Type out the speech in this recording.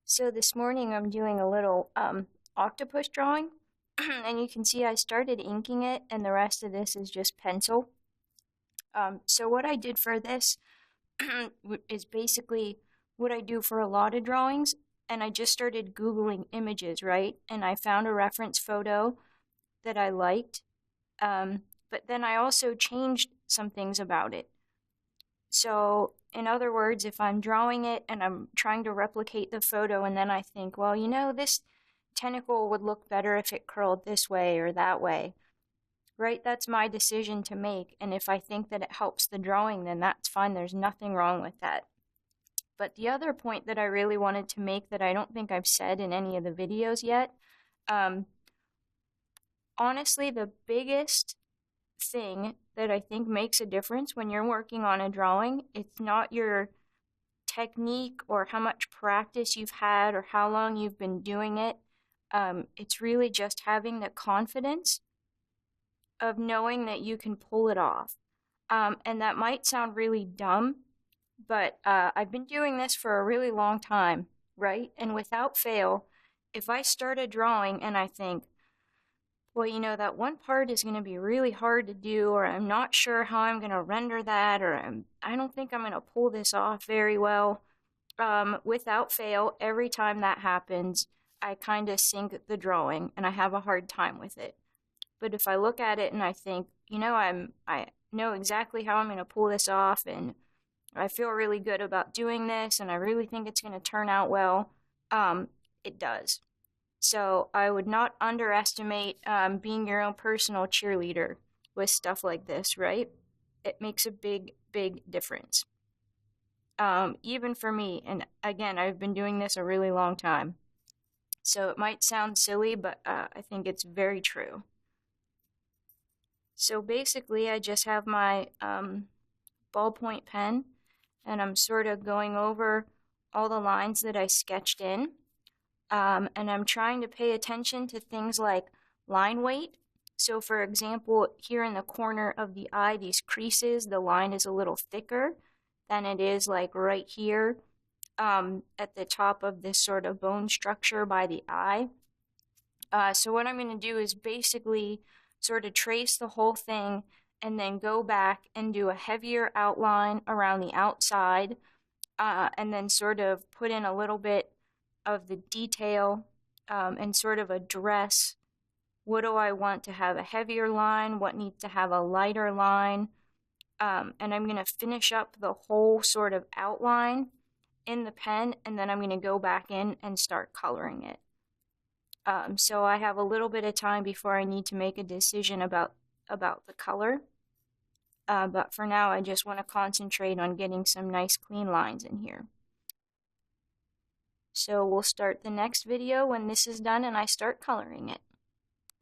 So this morning I'm doing a little octopus drawing, and you can see I started inking it, and the rest of this is just pencil. So what I did for this is basically what I do for a lot of drawings, and I just started Googling images, right? And I found a reference photo that I liked, but then I also changed some things about it. So, in other words, if I'm drawing it and I'm trying to replicate the photo, and then I think, well, this tentacle would look better if it curled this way or that way, right? That's my decision to make. And if I think that it helps the drawing, then that's fine. There's nothing wrong with that. But the other point that I really wanted to make that I don't think I've said in any of the videos yet, um, honestly, the biggest thing that I think makes a difference when you're working on a drawing, it's not your technique or how much practice you've had or how long you've been doing it. It's really just having the confidence of knowing that you can pull it off. And that might sound really dumb, but I've been doing this for a really long time, right? And without fail, if I start a drawing and I think, well, that one part is going to be really hard to do, or I'm not sure how I'm going to render that, or I don't think I'm going to pull this off very well. Without fail, every time that happens, I kind of sink the drawing and I have a hard time with it. But if I look at it and I think, I know exactly how I'm going to pull this off, and I feel really good about doing this, and I really think it's going to turn out well, it does. So I would not underestimate being your own personal cheerleader with stuff like this, right? It makes a big, big difference. Even for me, and again, I've been doing this a really long time. So it might sound silly, but I think it's very true. So basically, I just have my ballpoint pen, and I'm sort of going over all the lines that I sketched in. And I'm trying to pay attention to things like line weight. So for example, here in the corner of the eye, these creases, the line is a little thicker than it is like right here at the top of this sort of bone structure by the eye. So what I'm going to do is basically sort of trace the whole thing and then go back and do a heavier outline around the outside, and then sort of put in a little bit of the detail, and sort of address what do I want to have a heavier line, what needs to have a lighter line, and I'm going to finish up the whole sort of outline in the pen, and then I'm going to go back in and start coloring it. So I have a little bit of time before I need to make a decision about the color, but for now I just want to concentrate on getting some nice clean lines in here. So we'll start the next video when this is done and I start coloring it.